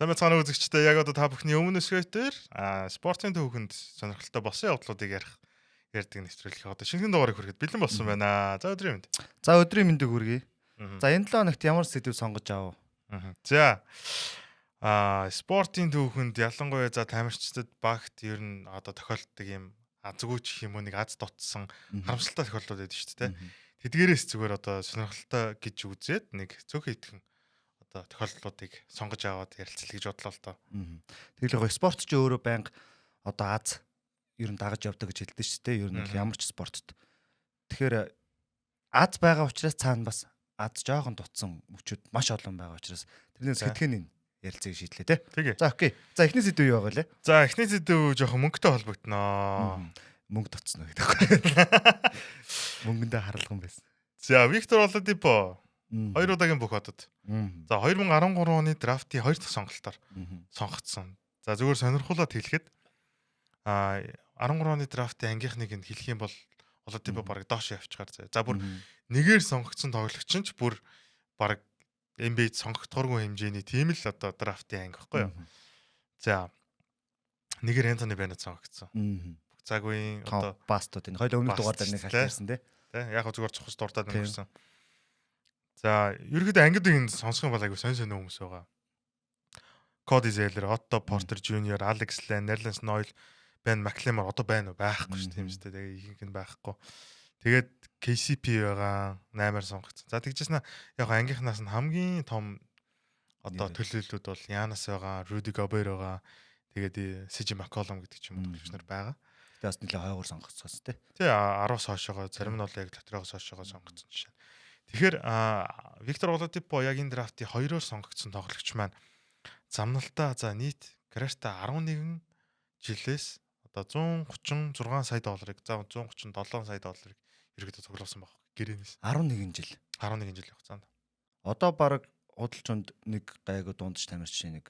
Сайн цаана үзэгчтэй яг одоо та бүхний өмнө өсгөөтөр спортын төвхөнд сонирхолтой болсон явдлуудыг ярьдаг нэвтрүүлэх одоо шинэхэн дугаарыг хүрэхэд бэлэн болсон байна. За өдрийн мэнд. За өдрийн мэндийг хүргэе. За энэ 7 хоногт ямар сэдв сонгож аав? За спортын төвхөнд ялангуяа за тамирчдад багт ер нь одоо тохиолддог юм азгүйч юм уу нэг аз дотсон харамсалтай тохиолдлууд байдаг шүү дээ. Тэдгээрээс зүгээр одоо сонирхолтой гэж үзээд нэг цөөхөн идэхэн тохиолдлуудыг сонгож аваад ярилцлаа гэж бодлоо л доо. Тэгэлгүй спорт ч өөрөө байнга одоо аз ер нь дагаж явдаг гэж хэлдэг шүү дээ. Ер нь ямар ч спортод. Тэгэхээр аз байгаа учраас цаана бас аз жоохон дутсан мөчүүд маш олон байгаа учраас тэрнээс хэдхэн ярилцгийг шийдлээ те. За окей. За эхний сэдв юу байгаа лээ? За эхний сэдв жоохон мөнгөтэй холбогдноо. Мөнгө татсан уу гэдэг. Мөнгөндөө харлган байсан. За Виктор Олодипо 2 удаагийн бүх хотод. За 2013 оны драфтын 2 дахь сонголтоор сонгогдсон. За зүгээр сонирхуулаад хэлэхэд 13 оны драфтын ангийнхныг нь хэлэх юм бол Олодипо бараг доош явчихаар заяа. За бүр нэгээр сонгогдсон тоглогч нь ч бүр бараг NBA-д сонгогдохоргүй хэмжээний тийм л одоо драфтын анги байхгүй юу. За нэгээр Антони Беннет сонгогдсон. Цагийн одоо бастууд энэ хоёул өмнөх дугаар дээр нэг хальтаарсан тий. Яг зүгээр цохос дуртаад өнгөрсөн. За ерөөхдөө ангидыг энэ сонсох юм бол айгу сонь хүмүүс байгаа. Коди Зеллер, Отто Портер Жуниор, Алекс Лен, Нерланс Нойл, Бен Маклемор одоо байна уу? Байхгүй шүү тийм үстэй. Тэгээ ихэнх нь байхгүй. Тэгээд KCP байгаа 8-аар сонгогдсон. За тэгжсэн яг ангийнхнаас нь хамгийн том одоо төлөөллүүд бол Янас байгаа, Руди Гобер байгаа. Тэгээд Сижи Макколом гэдэг ч юм уу төлөвч нар байгаа. Тэгээд бас нэлээд хойгоор сонгогдсон тий. Тий 10-аас хоошоогоо зарим нь бол яг лотереогоос хоошоогоо сонгогдсон жишээ. Тэгэхээр Виктор Олодипо яг энэ драфтын 2-оор сонгогдсон тоглогч маань замналтаа за нийт карьертаа 11 жилээс одоо $136 сая за $137 сая ерөөдөө цуглуулсан баг гэрээнээс 11 жил. 11 жил хугацаанд. Одоо баг худалчунд нэг гайгүй дундаж тамирч нэг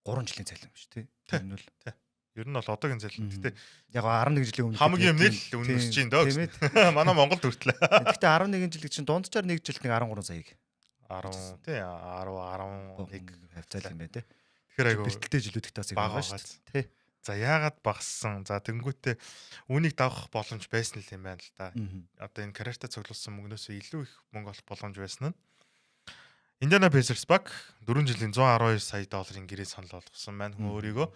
3 жилийн цалин биш тий. Тэр нь бол тий. Ер нь бол одоогийн цалин. Гэтэ яг 11 жилийн өмнө хамгийн юм нэл үнэлж чинь дөө. Манай Монголд хүртлээ. Гэтэ 11 жил чинь дундчаар нэг жилд нэг 13 саяг. 10 тий 11 хавцаал юм байна тий. Тэгэхээр айгу бэлтгэлтэй жилүүдтэй бас байгаа шүү дээ. Тий. За яагаад багассан? За тэнгуүтээ үүнийг давах боломж байсан л юм байна л да. Одоо энэ карьертаа цуглуулсан мөнгнөөсөө илүү их мөнгө олох боломж байсан нь. Индиана Пейсерс баг 4 жилийн $112 сая гэрээ санал болгосон маань хүн өөрийгөө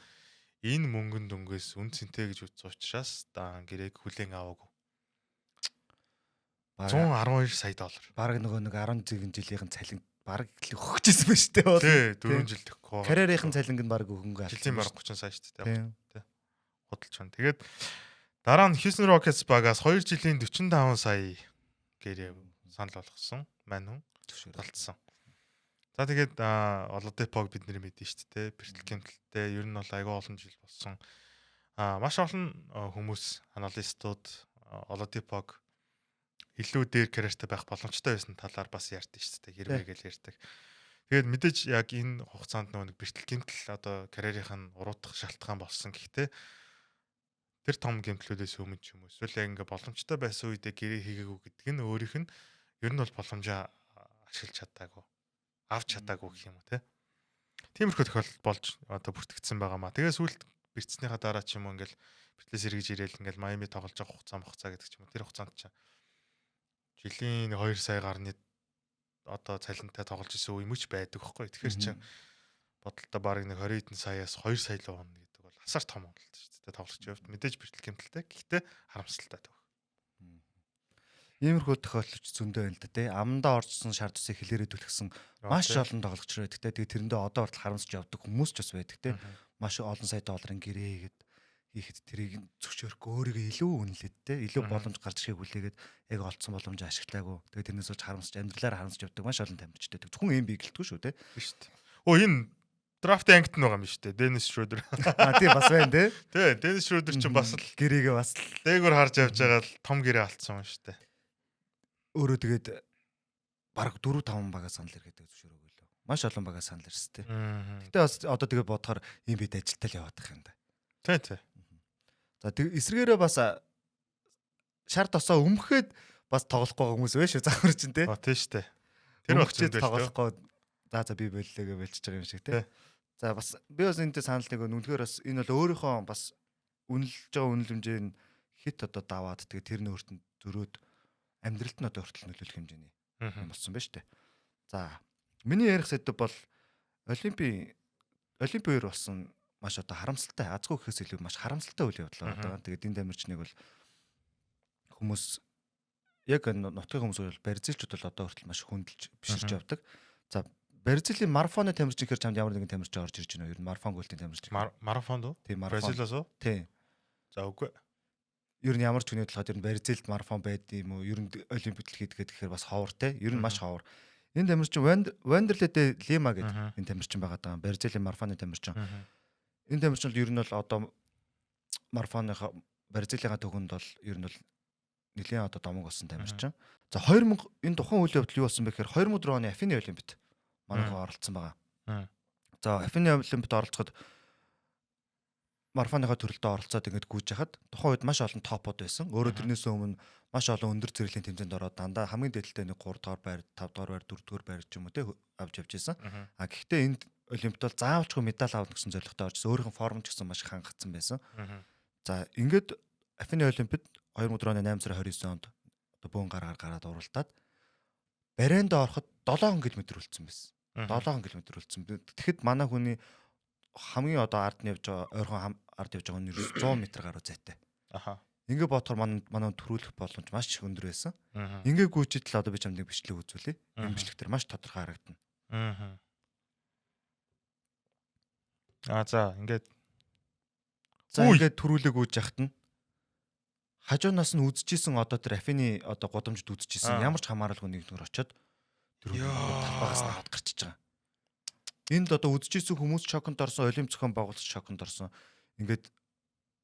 энэ мөнгөнд дөнгөөс үн цэнтэй гэж үзсэн учраас гэрээг хүлээн аваагүй. $112 сая. Бараг нөгөө нэг 11 жилийн цалин бараг өгчихсэн байна шүү дээ. Тий 4 жил төгөө. Карьерийн цалинг нь бараг өгөнгөө. Жилийн бараг 30 сая шүү дээ. Тий. Худалч байна. Тэгээд дараа нь Houston Rockets багаас 2 жилийн 45 сая гэрээ санал болгосон. Мань хүн талтсан. За тэгээд Олодипог бид нэр мэдэн шүү дээ. Бэртэл гэмтэлтэй ер нь бол айгүй олон жил болсон. Маш олон хүмүүс аналистууд Олодипог илүү дээр карьертай байх боломжтой байсан талаар бас ярьдэн шүү дээ. Хэрвээ гэж ярьдаг. Тэгээд мэдээж яг энэ хугацаанд нэг бэртэл гэмтэл одоо карьерийнх нь уруудах шалтгаан болсон. Гэхдээ тэр том гэмтлүүдээс өмнө ч юм уу эсвэл яг ингээ боломжтой байсан үедээ гэрээ хийгээгүй гэдэг нь өөрийнх нь ер нь бол боломжоо ашиглаж чадаагүй. Авч чадаагүй гэх юм уу те. Тиймэрхүү тохиолдол болж одоо бүртгэгдсэн байгаа маа. Тэгээ сүүлд бэрцснийхаа дараа ч юм уу ингээл бэртлээс эргэж ирээл ингээл Майами тоглож байгаа хугацаа гэдэг ч юм уу. Тэр хугацаанд ч жилийн 2 сая гарны одоо цалинтай тоглож исэн үе мөч байдаг байхгүй. Тэгэхээр чи бодолтой барыг нэг 20 хэдэн саяас 2 сая л болно гэдэг бол асар том бололт шүү дээ. Тоглогч явд мэдээж бэртэл гэмтэлтэй. Гэхдээ харамсалтай тав. Иймэрхүү тохиолдолч зөндөө байна л да тий. Амандаа оржсон шар тусыг хэлээрээ түлхсэн маш олон тоглогч байдаг тий. Тэгээ тэрэндээ одоо хүртэл харамсаж явдаг хүмүүс ч бас байдаг тий. Маш олон сая долларын гэрээ хийхэд тэрийг зөвшөөрөхгүй өөрийгөө илүү үнэлээд тий. Илүү боломж гарч ирэхийг хүлээгээд яг олцсон боломжоо ашиглаагүй. Тэгээ тэрнээс болж харамсаж амьдралаар харамсаж явдаг маш олон тамирчтай. Зөвхөн NBA гэлтгүй шүү тий. Шүү дээ. Энэ драфтын ангит нь байгаа юм шүү дээ. Денис Шрёдер. Тий бас байна тий. Тий, Денис Шрёдер ч бас л гэрээгээ бас дээгүүр харж явж байгаа л том гэрээ алдсан юм шүү дээ. Өөрөө тэгээд бараг 4-5 багаа санал иргэдэг зөвшөөрөөгүй лөө. Маш олон багаа санал ирсэн тий. Гэтэ бас одоо тэгээд бодохоор юм бид ажилтал яваад байгаа юм да. Тий. За тэг эсрэгээрээ бас шар тосоо өмхөд бас тоглохгүй хүмүүс вэ шүү заахвар чинь тий. Тий штэ. Тэр багчд тоглохгүй за би боллоогээ болчихж байгаа юм шиг тий. За бас би бас энэтэй санал нэг үнэхээр бас энэ бол өөрийнхөө бас үнэлж байгаа үнэл хэмжээ нь хит одоо даваад тэгээ тэр нөөртөнд зөрөөд амьдралд нь одоо хүртэл нөлөөлөх хэмжээний юм болсон байна шүү дээ. За миний ярих сэдв бол Олимпиэр болсон маш одоо харамсалтай азгүй гэхээс илүү маш харамсалтай үйл явдал байгаа. Тэгээд энэ дамирчныг бол хүмүүс яг нутгийн хүмүүс бол барилзалчуд бол одоо хүртэл маш хөндлөж биширч явдаг. За Бразилийн марафоны тамирчин гэхэр чамд ямар нэгэн тамирчин орж ирж байна уу? Ер нь марафон гүйлтийн тамирчин. Марафонд уу? Тийм марафон. Бразилаас уу? Тийм. За үгүй. Ер нь ямар ч хүний талаад ер нь Бразилд марафон байд юм уу? Ер нь олимпиад хийдгээд гэхээр бас ховор те. Ер нь маш ховор. Энэ тамирчин Вандерле де Лима гэдэг энэ тамирчин байгаа даа. Бразилийн марафоны тамирчин. Энэ тамирчин ер нь бол одоо марафоныхаа Бразилийнхаа төвхөнд бол ер нь бол нэлийн одоо домог болсон тамирчин. За 2000 энэ тухайн үйл явдал юу болсон бэ гэхээр 2004 оны Афины олимпиад манайхаа оролцсон байгаа. За Афины олимпиад оролцоход марафоныхаа төрөлдөө оролцоод ингэж гүйж хахад тухайн үед маш олон топууд байсан. Өөрөө тэрнээс өмнө маш олон өндөр зэрэглэлийн тэмцээнд ороод дандаа хамгийн дээдэлтэй нэг 3 дугаар байр, 5 дугаар байр, 4 дугаар байр ч юм уу те авч явж байсан. А гэхдээ энд олимпиад заавалчгүй медаль авах гэсэн зорилготой орж өөрийнх нь форм ч гэсэн маш хангацсан байсан. За ингээд Афины олимпиад 2004 оны 8 сарын 29 онд одоо бөөн гараад уралдаад барайнд ороход 7 км үлдсэн байсан. 7 км үлдсэн. Тэгэхэд манай хүний хамгийн одоо ард нь явж байгаа ойрхон ард явж байгаа нь 100 м гаруй зайтай. Аха. Ингээ бодохоор манай төрүүлэх боломж маш их өндөр байсан. Ингээ гүйчитэл одоо би чамд нэг бичлэг үзүүлье. Энэ бичлэг дээр маш тодорхой харагдана. За ингээд төрүүлэг үүж яхад нь хажуунаас нь үзчихсэн одоо тэр Афины одоо годомжид үзчихсэн ямар ч хамааралгүй нэг нөр очоод тэр талбайгаас нь аваад гарчиж байгаа. Энд одоо үзчихсэн хүмүүс шоконд орсон, олимп зохион байгуулагч шоконд орсон. Ингээд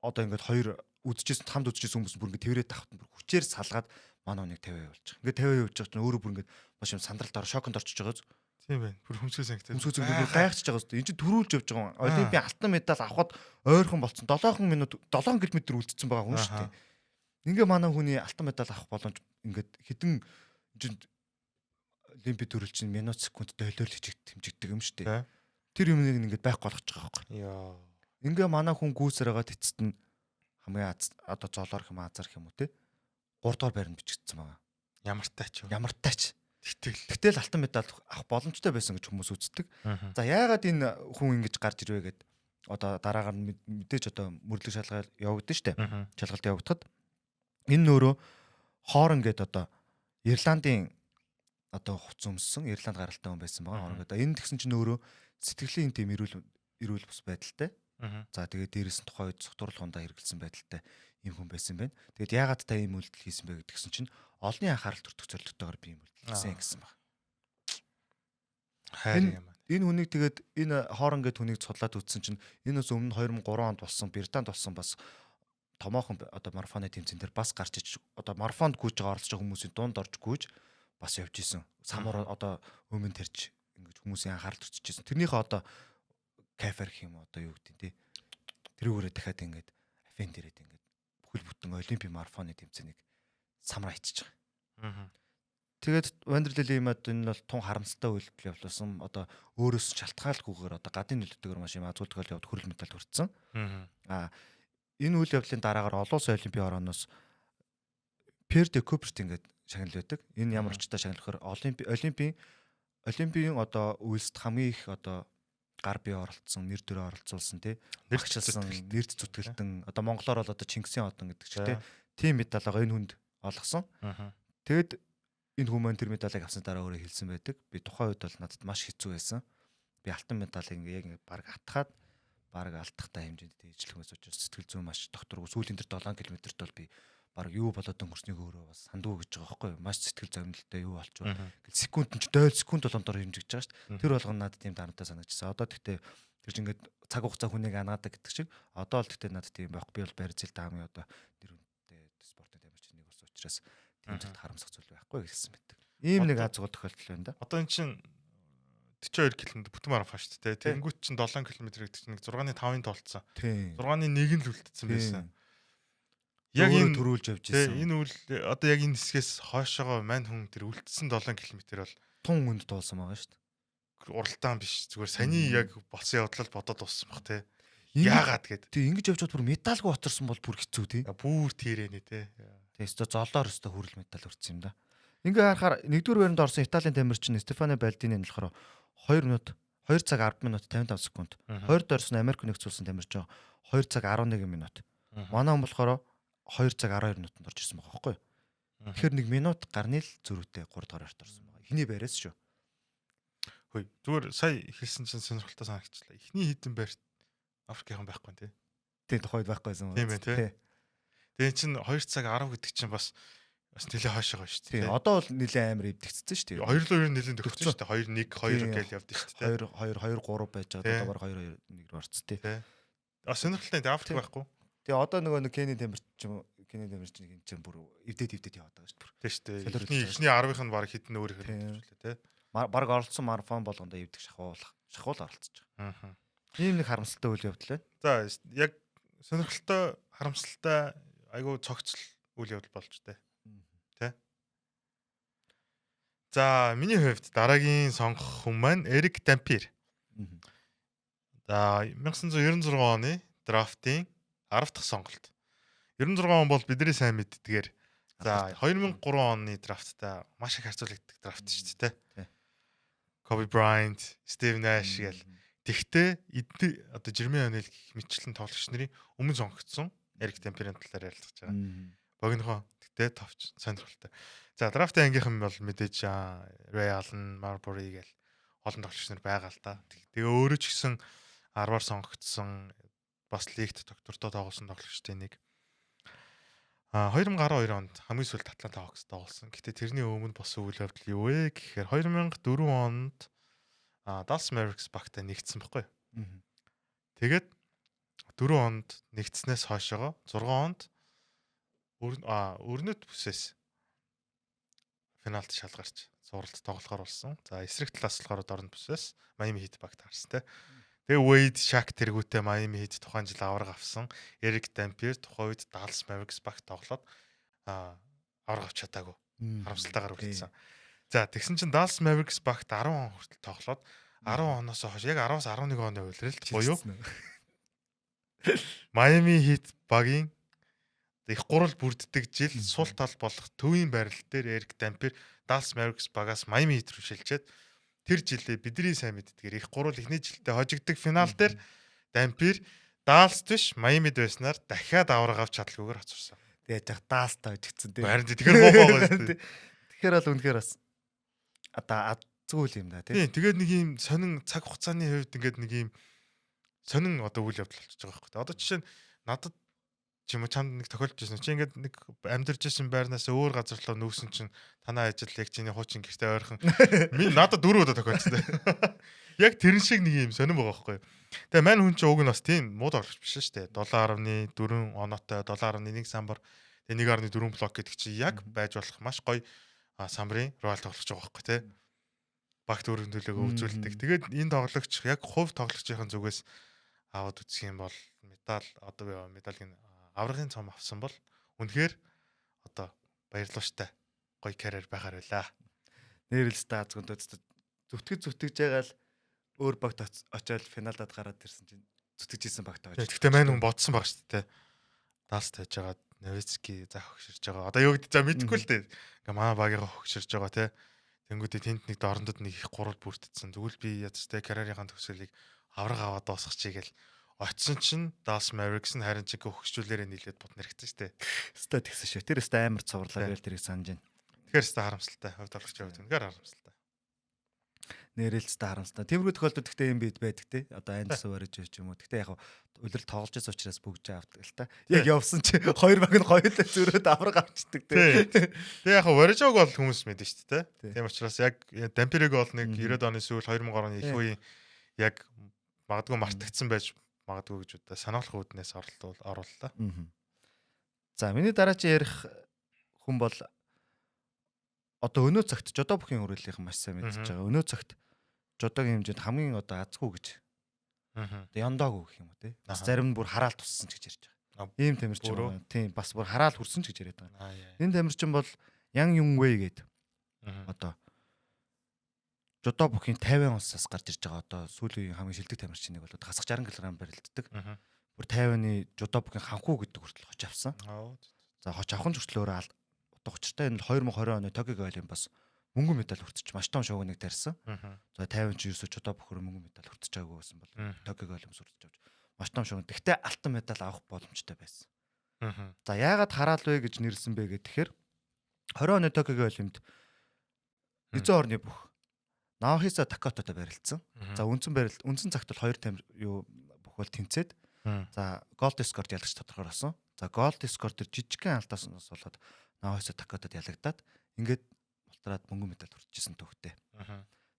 одоо ингээд хоёр үзчихсэн хамт үзчихсэн хүмүүс бүр ингээд тэрвэрээ тавхад бүр хүчээр салгаад манай хүнийг 50% болж байгаа. Ингээд 50% явж байгаа чинь өөрөө бүр ингээд маш юм сандралд ороо шоконд орчиж байгаа. Тийм байна. Бүр хөмсгөө санагтай. Хөмсгөө зүгээр гайхчихж байгаа зү. Энд чинь төрүүлж явж байгаа. Олимпийн алтан медаль авахд ойрхон болцсон. 7 минут 7 км үлдсэн байгаа хүн шүү дээ. Ингээ манай хүний алтан медаль авах боломж ингээд хэдэн олимпийн төрөл чинь минут секунд доллар л хэмжигддэг юм шүү дээ. Тэр юмыг ингээд байхгүй болгож байгаа байхгүй. Ингээ манай хүн гүйсээр байгаа тэцэд нь хамгийн одоо золоор хэм азар хэм үү те 3 дугаар байранд бичигдсэн байгаа. Ямар тач. Тэгтэл алтан медаль авах боломжтой байсан гэж хүмүүс үздэг. За яагаад энэ хүн ингэж гарч ирвэ гэд одоо дараагаар нь мэдээж одоо мөрлөг шалгалт явагдсан шүү дээ. Шалгалт явагдахад энэ нөөрөө хоорон гэд одоо Ирландын одоо хуц өмссөн Ирланд гаралтай хүн байсан байгаа. Хоорон гэдэг. Энэ тэгсэн чинь өөрөө сэтгэлийн тийм эрүүл бус байдалтай. За тэгээд дээрээс нь тухайн үед согтууруулах хундаа хэрэгэлсэн байдалтай ийм хүн байсан байна. Тэгээд яагаад та ийм үйлдэл хийсэн бэ гэдгсэн чинь олонний анхаарал төртөх зорилготойгоор би ийм үйлдэл хийсэн гэсэн байна. Хайр юм. Энэ хүнийг тэгээд энэ хоорон гэд хүнийг судлаад үзсэн чинь энэ бас өмнө 2003 онд болсон Британд болсон бас томоохон одоо марафоны тэмцээн дээр бас гарч иж одоо марафонд гүйж байгаа оролцож байгаа хүмүүсийн дунд орж гүйж бас явж исэн. Самар одоо өмнө тарьж ингэж хүмүүсийн анхаарал төрчихсэн. Тэрнийхээ одоо кафер гэх юм одоо юу гэдэг тий. Тэрүүгээрээ дахиад ингэж Афин дээрээ ингэж бүхэл бүтэн олимпийн марафоны тэмцээнийг самраа ичиж байгаа. Тэгээд Вандерле Лимад энэ бол тун харамсалтай үйлдэл явуулсан. Одоо өөрөөс шалтгаалгүйгээр одоо гадны нөлөөтэйгээр маш юм азгүй тохиол яваад хүрэл медаль хүртсэн. Энэ үйл явдлын дараагаар олон улсын олимпийн орооноос Пьер де Куберт ингээд шагнал байдаг. Энэ ямар очтой шагнал гэхээр олимпийн одоо үйлсд хамгийн их одоо гар бие оролцсон, нэр төрөө оролцуулсан тий. Нэрт зүтгэлтэн одоо монголоор бол одоо Чингисийн одон гэдэг чинь тий. Тим медаль байгаа энэ хүнд олгосон. Тэгэд энэ хүмүүс тэр медалийг авсан дараа өөрөө хэлсэн байдаг. Би тухайн үед бол надад маш хэцүү байсан. Би алтан медалийг яг баг атгаад баг алдахтай хэмжээнд дэжлэхээс учраас сэтгэл зүйн маш докторгүй сүүлийн тэр 7 км-т бол би баг юу болоод өнгөрснийг өөрөө бас сандгүй гэж байгаа байхгүй юу. Маш сэтгэл зовнилтой юу болчихвол секунд ч 0 секунд болгоноор хэмжиж байгаа шүү дээ. Тэр болгоно надад тийм дарамттай санагдчихсан. Одоо тэгтээ тэр чинь ингээд цаг хугацаа хүнийг анаадаг гэдэг шиг одоо л тэгтээ надад тийм байхгүй. Би бол Бразилд хамгийн одоо нэр хүндтэй спортын тамирчин нэг ус учраас тийм зөвхөн харамсах зүйл байхгүй гэсэн мэт. Ийм нэг аз зургал тохиолдол байна да. Одоо эн чинь 42 км бүтэн марафон шүү дээ. Тэнгүүт чинь 7 км гэдэг чинь 6.5-ын толцсон. 6.1 нь л үлдсэн байсан. Яг энэ төрүүлж явж ирсэн. Энэ үйл одоо яг энэ хэсгээс хойшоогоо мань хүн тэр үлдсэн 7 км бол тун үнд дуулсан байгаа шүү дээ. уралдаан биш. Зүгээр саяны яг болсон явдлал бодоод дууссан баг те. Яагаад Яагаад гээд. тэг ингэж явж бод бүр медальгүй оторсон бол бүр хэцүү тий. Бүр тэрэнэ те. Тэг өстө золоор өстө хүрэл медаль өрцсөн юм да. Ингээ харахаар 1-р байранд орсон Италийн тамирчин Стефано Балдини нь болохоор 2 минут 2 цаг 10 минут 55 секунд. 2-д орсон Америк нэгдсэн улсын тамирчин 2 цаг 11 минут. Манай хүн болохоор 2 цаг 12 минутанд орж ирсэн байгаа байхгүй юу? Тэгэхээр 1 минут гарны л зөрүүтэй 3 дахь орт орсон байгаа. Эхний байраас шүү. Хөөе. Зүгээр сая хэлсэн чинь сонирхолтой санагчлаа. Эхний хідэн байрт Африкийнхан байхгүй тий. Тэг тухайд байхгүйсэн. Тийм ээ тий. Тэгээ чинь 2 цаг 10 гэдэг чинь бас нэлээ хойш байгаа шүү дээ. Тийм. Одоо бол нэлээ амар эвдэгцсэн шүү дээ. 2-2 нэлээд төгссөн шүү дээ. 2-1 2 гэж явдсан шүү дээ. 2 3 байж байгаа. Одоо баг 2 1 орцсон тий. Сонирхолтой тий Африк байхгүй. Тэгээ одоо нөгөө нэг Кени тамирчин гин чинь бүр эвдээд яваад байгаа шүү дээ. Тийм шүү дээ. Эхний 10-ынх нь баг хитэн өөр их хэлжлээ тий. Баг оролцсон марафон болгондоо эвдэх шахуул оролцож байгаа. Аа. Ийм нэг харамсалтай үйл явдал байна. За яг сонирхолтой харамсалтай айгу цогцол үйл явдал болж тээ. Тэ. За миний хувьд дараагийн сонгох хүн маань Эрик Дампир. За 1996 оны драфтын 10 дахь сонголт. 96 он бол бидний сайн мэддгээр. За 2003 оны драфттай маш их харьцуулагддаг драфт шүү дээ. Kobe Bryant, Steve Nash гэл. Тэгтээ одоо Жермен Онел гэх мэтчлэн тоглогч нарын өмнө сонгогдсон Эрик Дампирийн талаар ярилцж байгаа. Богинохоо тэгтээ товч сонирхолтой. За драфтын ангийнхан бол мэдээж Ray Allen, Marbury гэл олон тоглогч нар байгаа л да. Тэгээ өөрөө ч гэсэн 10-аар сонгогдсон бас лигт доктортой тоглосон тоглогчтой нэг. 2012 онд хамгийн сүүлд Атланта Hawks тоглосон. Гэтэ тэрний өмнө болсон үйл явдал юу вэ гэхээр 2004 онд Dallas Mavericks багтаа нэгдсэн байхгүй. Тэгээд 4 онд нэгдснээс хойшоо 6 онд өрнөт бүсээс финалд шалгарч суралт тоглохоор болсон. За эсрэг талаас болохоор дорн бүсээс Miami Heat багт харсан те. Тэгээ Wade, Shaq тэргүүтээ Miami Heat тухайн жил авраг авсан. Eric Dampier тухайн үед Dallas Mavericks багт тоглоод авраг авч чадаагүй. Харамсалтайгаар үлдсэн. За тэгсэн чинь Dallas Mavericks багт 10 он хүртэл тоглоод 10 оноос хойш яг 10-аас 11 оны үеэрэлт буюу Miami Heat багийн их гурал бүрддэг жил сул тал болох төвийн байрал дээр Эрик Дампир Dallas Mavericks багаас Miami Heat руу шилжээд тэр жилээ бидний сайн мэддгээр их гурал эхний жилдээ хожигддаг финал дээр Дампир Dallas биш Miami-д байснаар дахиад авраг авч чадалгүйгээр хоцорсон. Тэгээд яг Dallas-тай хожигдсан тийм. Харин тэгэхээр муухай байгаа шүү дээ. Тэгэхээр бол үнэхээр бас одоо азгүй юм да тийм. Тэгээд нэг юм сонин цаг хугацааны хувьд ингээд нэг юм сонин одоо үйл явдал болчихж байгаа байхгүй. Одоо жишээ нь надад ч юм уу чамд нэг тохиолдож байсан. Чи ингээд нэг амьдарч исэн байрнаас өөр газар руу нүүсэн чинь танаа ажил яг чиний хуучин гэртээ ойрхон минь надад 4 удаа тохиолдсон. Яг тэрэн шиг нэг юм сонин байгаа байхгүй. Тэгээ мань хүн чинь уг нь бас тийм муу тоглогч биш шүү дээ. 7.4 оноотой 7.1 самбар тэгээ 1.4 блок гэдэг чи яг байж болох маш гоё самбарын рол тоглож байгаа байхгүй тий. Багт өргөн төлөөгөө үзүүлдэг. Тэгээд энэ тоглогч яг хувь тоглогчийн зүгээс аваад үзэх юм бол медаль одоо медалийн аврагын цом авсан бол үнэхээр одоо баярлалтай гоё карьер байхаар байлаа. Нэрэлс даазгонд зүтгэж байгаа л өөр багт очиод финалдад гараад ирсэн чинь зүтгэж исэн багт очиж. Тэгтээ мань хүн бодсон баг шүү дээ. Далс тааж байгаа Новицки за хөгширж байгаа. Одоо юу гэдэг за мэдэхгүй л дээ. Ингээ манай багийнхаа хөгширж байгаа те. Тэнгүүдээ тэнд нэг дорндод нэг их гурал бүрдсэн. Зүгэл би ядчтай карьерийнхаа төгсгөлийг авраг аваад дуусгах чигээл очсон чинь Dallas Mavericks нь харин чиг хөгшчүүлээрээ нийлээд бут нэрхсэн шүү дээ. Өстой тэгсэн шүү. Тэр өстой амар цувралаа гээл тэрийг санаж байна. Тэгэхээр өстой харамсалтай. Хувь тоглогч яваад үнэхээр харамсалтай. Нэрэлцтэй харамсалтай. Тиймэрхүү тохиолдолд гэхдээ юм бид байдаг те. Одоо андс барьж ч юм уу. Гэхдээ яг улирал тоглож байсан учраас бүгд авдаг л та. Яг явсан чи хоёр баг нь хоёулаа зөрөөд авраг авчдаг те. Тэгээ яг Warriors бол хүмүүс мэдэн шүү дээ. Тийм учраас яг Dampier-ыг бол нэг 90-ад оны сүүл 2000 оны их үеийн яг магадгүй мартагдсан байж магадгүй гэж удаа санаалах үүднээс орууллаа. За миний дараагийн ярих хүн бол одоо өнөө цагт жодо бүхийн хүрээлийнх маш сайн мэдчихэж байгаа. Өнөө цагт жодогийн хэмжээнд хамгийн одоо азгүй гэж. Одоо яндаагүй гэх юм уу те. Бас зарим нь бүр хараалт туссан ч гэж ярьж байгаа. Ийм тамирчин байна. Тийм бас бүр хараалт хүрсэн ч гэж яриад байгаа. Энэ тамирчин бол Yang Yun Wei гэдэг. Одоо жудо бүхийн 50 онсоос гарч ирж байгаа одоо сүүлийн хамгийн шилдэг тамирчныг бол хасах 60 кг барилддаг. Бүр 50-ны жудо бүхийн ханхуу гэдэг хүртэл хоч авсан. За хоч авахын зөрчлөөрөө одоо учиртай энэ 2020 оны Токио Олимпиас мөнгөн медаль хүртэж маш том шоугныг тарьсан. За 50 ч ерөөсө жудо бүхөр мөнгөн медаль хүртэж байгаагүй байсан бол Токио Олимпиас хүртэж авч маш том шоугн. Гэхдээ алтан медаль авах боломжтой байсан. За яагаад хараал вэ гэж нэрлсэн бэ гэхээр 20 оны Токио Олимпиад эзэн орны бүх Наохиса Такатотой барилцсан. За үндсэн цагт бол 2 бүх бол тэнцээд за голд скорт ялагч тодорхой болсон. За голд скорт төр жижигхэн алдааснаас болоод Наохиса Такатод ялагдаад ингээд мултраад мөнгөн медаль хүртчихсэн төвхтэй.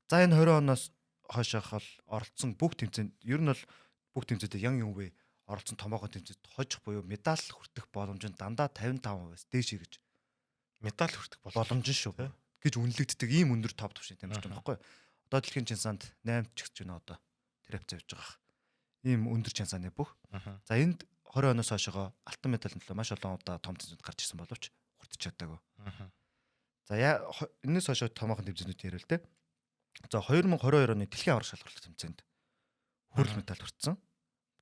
За энэ 20 оноос хойшоох бол оролцсон бүх тэмцээнд ер нь бол бүх тэмцээдэд ян юм бэ? Оролцсон томоохон тэмцээд хожих буюу медаль хүртэх боломж нь дандаа 55% дээш гэж медаль хүртэх боломж шүү гэж үнэлэгддэг ийм өндөр топ төвшин тамирч байна байхгүй. Одоо дэлхийн чемпионанд 8 ч гэж байна одоо тэрапц явж байгаа. Ийм өндөр чемпионаны бүх. За энд 20 оноос хойшоо алтан медаль төлөө маш олон удаа том тэмцээнд гарч ирсэн боловч хүртэж чадаагүй. За энэс хойшоо томоохон тэмцээнүүд ярил те. За 2022 оны дэлхийн аврах шалралт тэмцээнд хүрэл медаль хүртсэн.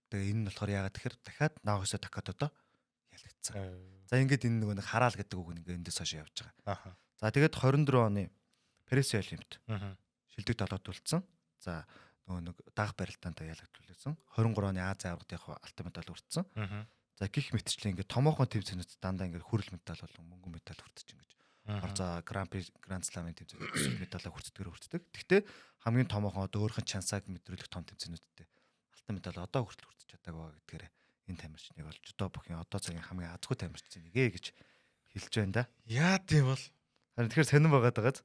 Тэгээ энэ нь болохоор яагаад тэгэхээр дахиад Наохиса Такатодо ялагдсан. За ингээд энэ нэг хараал гэдэг үг нэг эндээс хойш явж байгаа. За тэгээд 24 оны Парис Олимпиад шилдэг толгойд үлдсэн. За нөгөө нэг дагах барилтаанд ялагдуулсан. 23 оны Азийн аврагын алтан медаль хүртсэн. За гих мэтчлэн ингээд томоохон тэмцээнүүд дандаа ингээд хүрэл медаль болон мөнгөн медаль хүртэж ингэж. За Гранд Сламын тэмцээнд медаль хүртдэг. Гэхдээ хамгийн томоохон одоо өөрийнх нь чансааг мэдрүүлэх том тэмцээнүүдтэй алтан медаль одоо хүртэл хүртэж чадаагүй гэдгээр энэ тамирчныг бол жудо бүхийн одоо цагийн хамгийн азгүй тамирчныг гэж хэлж байна да. Яа тийм бол харин тэгэхээр сонирн байгаад байгааз.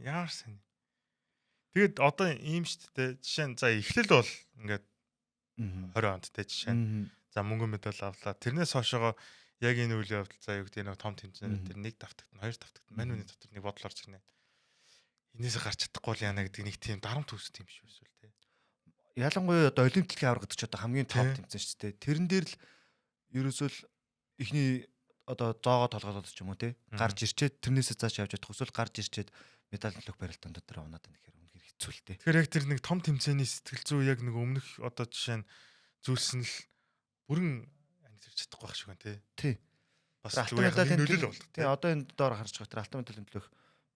Ямар сонир. Тэгэд одоо ийм шүү дээ. Жишээ нь за эхлэл бол ингээд 20 онд те жишээ нь. За мөнгөн медаль авлаа. Тэрнээс хойшоо яг энэ үйл явдал за юу гэдэг нэг том тэмцээнүүд тэр нэг давтагт, хоёр давтагт, мань үний дотор нэг бодол орж ирнэ. Энээсээ гарч чадахгүй л яана гэдэг нэг тийм дарамт төсөв юм шиг эсвэл те. Ялангуяа одоо олимпик дэлхийн авраг гэдэг ч одоо хамгийн топ тэмцээн шүү дээ. Тэрэн дээр л ерөөсөө л ихний одоо зоогоо толгойлоод ч юм уу те гарч ирчээд тэрнээсээ цааш явж чадах эсвэл гарч ирчээд медаль төлөх барилтанд дотор унаад байна гэхээр үнэхээр хэцүү л те. Тэгэхээр яг тэр нэг том тэмцээний сэтгэл зүй яг нэг өмнөх одоо жишээ нь зүйлсэн л бүрэн амьдэрч чадахгүй байх шиг байна те. Тий. Бас зүгээр нөлөөлөл болдог. Тий одоо энэ доор харж байгаа тэр алтан медалийн төлөх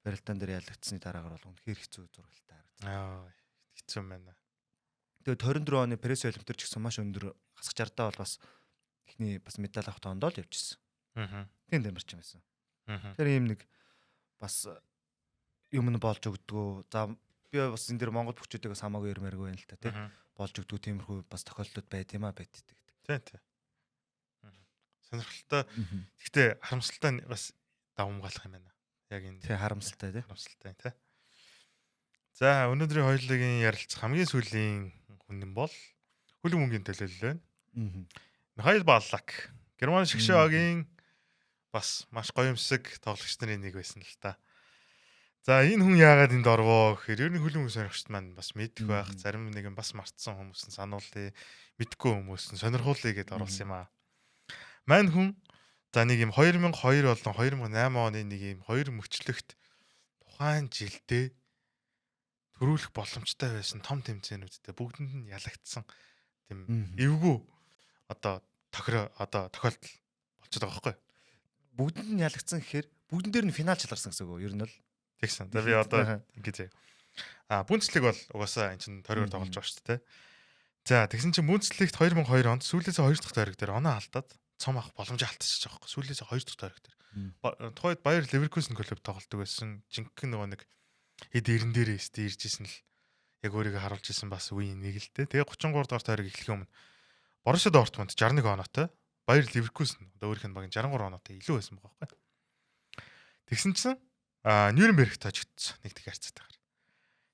барилтаан дээр ялагдсны дараагаар бол үнэхээр хэцүү зургалтай харагдсан. Хэцүү байна. Тэгээд 24 оны Парис Олимпиад ч гэсэн маш өндөр хасах жардаа бол бас ихний бас медаль авах тоонд л явжсэн. Тийм тамирч юм байсан. Тэр ийм нэг бас юм нь болж өгдгөө. За би бас энэ дэр Монгол бүчүүдээс хамаагүй ярмааргүй байна л та тий. Болж өгдгөө тиймэрхүү бас тохиолдлууд байд юм а байддаг. Тий. Сонирхолтой. Гэхдээ харамсалтай бас давамгаалах юм байна. Яг энэ тий харамсалтай тий. Харамсалтай тий. За өнөөдрийн хоёулын ярилцах хамгийн сүүлийн хүн нь бол хөлөг мөнгөний төлөөлөл байна. Михаил Баллак. Герман шгшөөгийн бас маш гоёмсог тоглогч нарын нэг байсан л та. За энэ хүн яагаад энд орвоо гэхээр ер нь хөлөг мөнгө сонирхогчд маань бас мэдэх байх. Зарим нэгэн бас мартсан хүмүүс нь сануулъя. Мэдгүй хүмүүс нь сонирхуулъя гэдээ оруулсан юм аа. Мань хүн за нэг юм 2002 болон 2008 оны нэг юм хоёр мөчлөгт тухайн жилдээ төрүүлэх боломжтой байсан том тэмцээнүүдтэй бүгдэнд нь ялагдсан тийм эвгүй одоо тохиолдол болчиход байгаа байхгүй. Бүгдэнд нь ялагдсан гэхээр бүгдэн дээр нь финал чалгарсан гэсэн үг. Ер нь бол тэгсэн. За би одоо ингэж Бундслиг бол угаасаа эн чинь тойроор тоглож байгаа шүү дээ. За тэгсэн чинь Бундслигт 2002 онд сүүлээсээ 2 дахь тойрог дээр оноо алдаад цом авах боломжийг алдчихж байгаа байхгүй. Сүүлээсээ 2 дахь тойрог дээр. Тухайд Баер Леверкусен клуб тоглодог байсан. Жинхэнэ нөгөө нэг хэд эрен дээрээ өстө ирж исэн л яг өөрийгөө харуулж исэн бас үеийн нэг л дээ. Тэгээ 33 дахь тойрог эхлэхийн өмнө Боруссия Дортмунд 61 оноотой, Баер Леверкусен одоо өөрийнх нь багийн 63 оноотой илүү байсан байгаа байхгүй. Тэгсэн чинь Нюрнбергт хожигдсон нэг тэг харьцаатайгаар.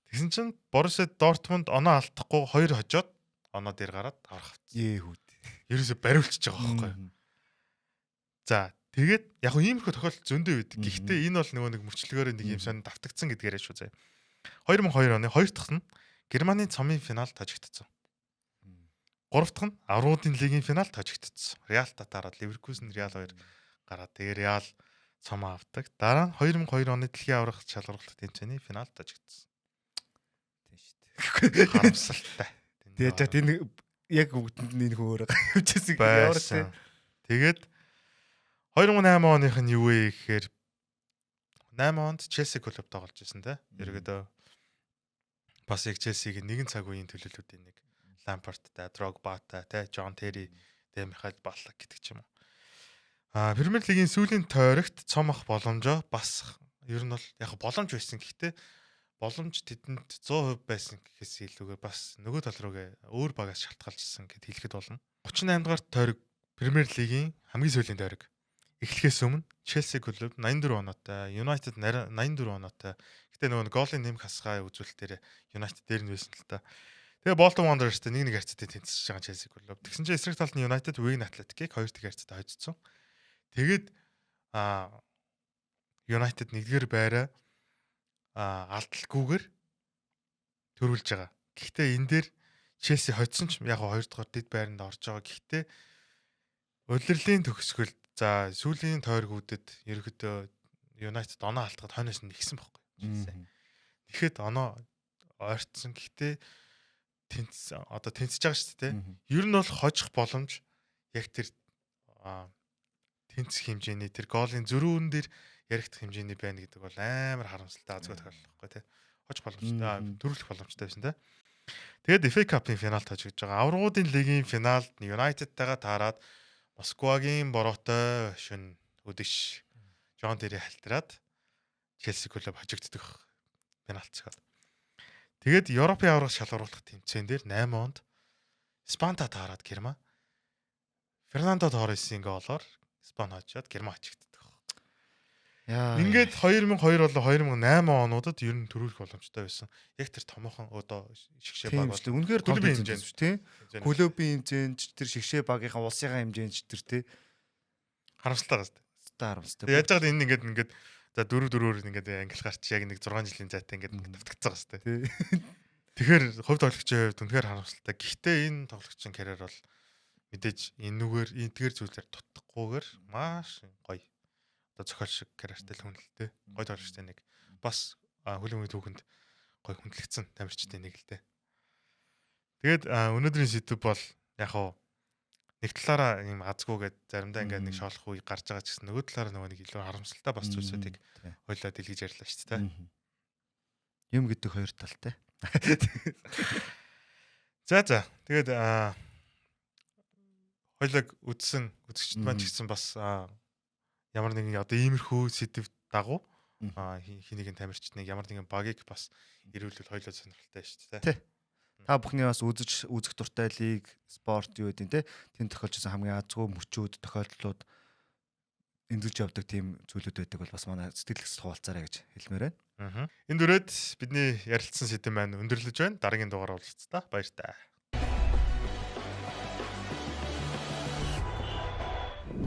Тэгсэн чинь Боруссия Дортмунд оноо алдахгүй 2 хожоод оноо дээр гараад аврах авцсан. Ерөөсө бариулчихж байгаа байхгүй. За тэгээд яг нь иймэрхүү тохиолдол зөндөө байдаг. Гэхдээ энэ бол нөгөө нэг мөрчлөгөөр нэг юм сонир давтагдсан гэдгээрээ шүү заяа. 2002 оны 2 дахь нь Германы цомын финалд хожигдсон. 3 дахь нь Авруудын лигийн финалд хожигдсон. Реал татаараад Ливеркусен Реал 2 гараад тэгээ Реал цом авдаг. Дараа нь 2002 оны дэлхийн аврах шалралт тэмцээний финалд хожигдсон. Харамсалтай. Тэгээд энэ яг бүгдэнд нь энэ хөөр явчихсан ямар ч байсан. Тэгээд 2008 оных нь юу вэ гэхээр 8 онд Челси клуб тоглож байсан те. Ерөөдөө бас яг Челсиг нэгэн цаг үеийн төлөөллүүдийн нэг Лампарттай, Дрогбатай, те, Жон Терри, те, Михаил Баллак гэдэг ч юм уу. Премьер лигийн сүүлийн тойрогт цомох боломжоо бас ер нь бол яг боломж байсан. Гэхдээ боломж тэдэнд 100% байсан гэхээс илүүгээр бас нөгөө тал руугээ өөр багаас шалтгаалжсэн гэд хэлэхэд болно. 38 дугаар тойрог Премьер лигийн хамгийн сүүлийн тойрог эхлэхээс өмнө Челси клуб 84 оноотой, United 84 оноотой. Гэтэ нөгөө голын нэмэх хасгаа үзүүлэлтээр United дээр нь байсан л та. Тэгээ Bolton Wanderers-тэй 1-1 харьцаатай тэнцэж байгаа Челси клуб. Тэгсэн чинь эсрэг талд нь United Wigan Athletic-ийг 2-1 харьцаатай хожицсон. Тэгээд United нэгдүгээр байраа алдалгүйгээр төрүүлж байгаа. Гэхдээ энэ дээр Челси хоцсон ч яг 2 дугаар дэд байранд орж байгаа. Гэхдээ улирлын төгсгөл за сүүлийн тойргуудад ерөөдөө United оноо алдахад хойноос нь нэгсэн байхгүй. Тэгэхэд оноо ойртсон. Гэхдээ тэнцэж байгаа шүү дээ. Ер нь бол хожих боломж яг тэр тэнцэх хэмжээний тэр голын зөрүүн дээр яригдах хэмжээний байна гэдэг бол амар харамсалтай азгүй тохиолдол байхгүй тий. Хожих боломжтой, төрүүлэх боломжтой байсан тий. Тэгээд FA Cup-ын финалд хожигдож байгаа. Аврагуудын лигийн финалд United-тайгаа таарад Москвагийн бороотой шин өдөш Жон Терри халтраад Челси клуб хожигддог финалт цогод. Тэгээд Европын аврагт шалгаруулах тэмцээн дээр 8 онд Испанта таарад Герман Фернандо Торресын голоор Испани хожоод Герман хожигддог. Ингээд 2002 болон 2008 онуудад ер нь төрүүлэх боломжтой байсан. Яг тэр томоохон одоо шигшээ баг бол үнэхээр том хэмжээнд шүү тий. Клубын хэмжээнд тэр шигшээ багийнхаа улсынхаа хэмжээнд тэр тий. Харамсалтай гас. Харамсалтай. Яаж яагаад энэ ингээд за 4-4-өр ингээд англи гарч яг нэг 6 жилийн зайтай ингээд давтагдсан гас тий. Тэгэхээр хувь тоглогчийн хувьд үнэхээр харамсалтай. Гэхдээ энэ тоглогчийн карьер бол мэдээж энэгээр эдгээр зүйлээр дутахгүйгээр маш гоё. Одоо зохиол шиг карьертай л хүнэлтэй. Гоё тоглогчтой нэг бас хөлбөмбөгийн түүхэнд гоё хүндлэгдсэн тамирчдын нэг л дээ. Тэгээд өнөөдрийн сэдв бол яг хуу нэг талаараа юм азгүйгээд заримдаа ингээд нэг шоолох үе гарч байгаа ч гэсэн нөгөө талаараа нөгөө нэг илүү харамсалтай бас зүйлсүүдийг хойлоо дэлгэж ярьлаа шүү дээ. Юм гэдэг хоёр талтай. За тэгээд хойлог үзэгчд маань ч гэсэн бас ямар нэгэн одоо иймэрхүү сэдв дагуу хинэгэн тамирчдыг ямар нэгэн багийг бас ирүүлвэл хойлоо сонирхолтой шүү дээ. Та бүхний бас үзэх дуртай лиг, спорт юу гэдэг те тэнд тохиолжсэн хамгийн азгүй мөчүүд тохиолдлууд эндүүлж явдаг тийм зүйлүүд байдаг бол бас манай сэтгэл хөдлөлт хуваалцаарай гэж хэлмээр байна. Энэ дүрээд бидний ярилцсан сэдэв маань өндөрлөж байна. Дараагийн дугаар уулзцаа. Баяр таа.